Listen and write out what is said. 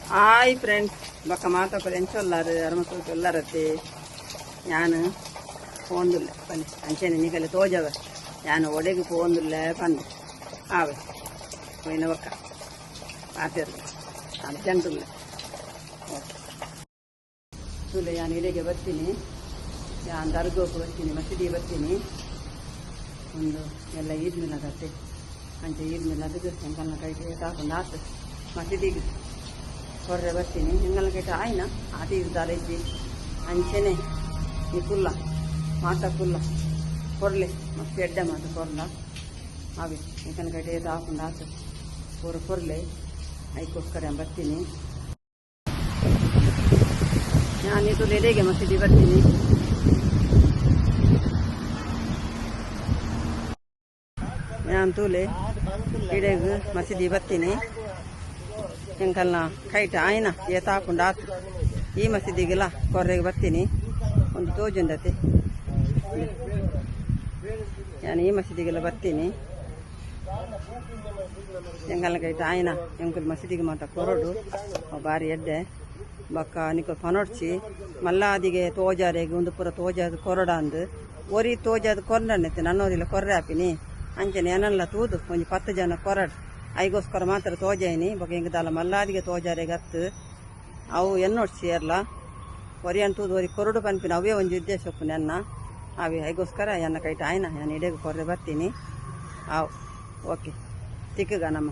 hi friends ಬಕ್ಕ ಮಾತಾಡ್ತಾರೆ ಎಂಚೊಲ್ಲಾರು ಅರಮಕ್ಕಳು ಎಲ್ಲರತ್ತೆ ನಾನು ಪೋಂದುಲ್ಲ ಬನ್ನಿ ಅಂಚೆನೆ ನೀಕಲ್ಲಿ ತೋಜವ ನಾನು ಒಡೆಗೆ ಪೋಂದುಲ್ಲ ಬಂದು ಆವೆ ಪೋಯಿನ ಬಕ್ಕ ಮಾತಿರ್ಲಿ ಅರ್ಜೆಂಟುಲ್ಲ ಓಕೆ ಸುಳ್ಳು ನಾನು ಇಲ್ಲಿಗೆ ಬರ್ತೀನಿ ನಾನು ದರ್ಗೋಕ್ಕೆ ಬರ್ತೀನಿ ಮಸೀದಿಗೆ ಬರ್ತೀನಿ ಒಂದು ಎಲ್ಲ ಈದ್ ಮಿಲಾದತ್ತೆ ಅಂಚೆ ಈದ್ ಮಿಲಾದಕ್ಕೆ ಹೆಂಗಲ್ನ ಕೈಗೆ ತಾಕೊಂಡು ಆತು ಮಸೀದಿಗೆ ಹೊರ್ರೆ ಬರ್ತೀನಿ ಹೆಂಗಲ್ನ ಕೈಟ ಆಯ್ನ ಆಟ ಇರ್ತಾರೆ ಇದ್ದಿ ಅಂಚೆನೆ ಈ ಕುಲ್ಲ ಮಾತ ಕುಲ್ಲ ಕೊರ್ಲೆ ಮತ್ತೆ ಎಡ್ಡೆ ಮಾತ ಕೊರ್ಲ ಅವೆ ಹೆಂಗಲ್ನ ಕೈಟ ತಾಕೊಂಡು ಆತು ಪೂರ ಕೊರ್ಲೆ ಅದಕ್ಕೋಸ್ಕರ ಬರ್ತೀನಿ ನಾನಿದು ಲೆಡೆಗೆ ಮಸೀದಿ ಬರ್ತೀನಿ ನಾನು ತೂಲೆ ಇಡೆಗೆ ಮಸೀದಿ ಬರ್ತೀನಿ ಹೆಂಕಲ್ನ ಕೈಟ ಆಯ್ನ ಏತಾಕೊಂಡು ಆತು ಈ ಮಸೀದಿಗೆಲ್ಲ ಕೊರ್ರೆಗೆ ಬರ್ತೀನಿ ಒಂದು ತೋಜುಂಡತೆ ನಾನು ಈ ಮಸೀದಿಗೆಲ್ಲ ಬರ್ತೀನಿ ಹೆಂಗಲ್ನ ಕೈಟ ಆಯ್ನ ಹೆಂಕಲ್ ಮಸೀದಿಗೆ ಮಾತ ಕೊರಡು ಬಾರಿ ಎಡ್ಡೆ ಬಕ್ಕ ನಿಕ್ಕ ಪನೊಡ್ಚಿ ಮಲ್ಲಾದಿಗೆ ತೋಜಾರೆಗೆ ಒಂದು ಪೂರ ತೋಜಾದ ಕೊರಡ ಅಂದು ಒರಿ ತೋಜಾದ ಕೊರ್ಡನ್ನೈತೆ ನನ್ನೋದಿಲ್ಲ ಕೊರ್ರೆ ಹಾಪಿನಿ ಅಂಚನೆ ಏನಲ್ಲ ತೂದು ಒಂದು 10 ಜನ ಕೊರಡು ಐಗೋಸ್ಕರ ಮಾತ್ರ ತೋಜಾಯಿನಿ ಬಕ್ಕ ಹಿಂಗೆ ದಾಲ ಮಲ್ಲಾದಿಗೆ ತೋಜಾರೆಗೆ ಹತ್ತು ಅವು ಎನ್ನೊಡ್ಸಿ ಅಲ್ಲ ಒರಿ ಅಂತೂದು ಒರಿ ಕೊರಡು ಪನ್ಪಿನ ಅವೇ ಒಂದು ಉದ್ದೇಶಕ್ಕೂ ನನ್ನ ಅವೇ ಐಗೋಸ್ಕರ ಎನ್ನ ಕೈಟ ಆಯ್ನ ನಾನು ಇಡೆಗೆ ಕೊರ್ರೆ ಬರ್ತೀನಿ ಅವು ಓಕೆ ತಿಕ್ಕಗ ನಮ್ಮ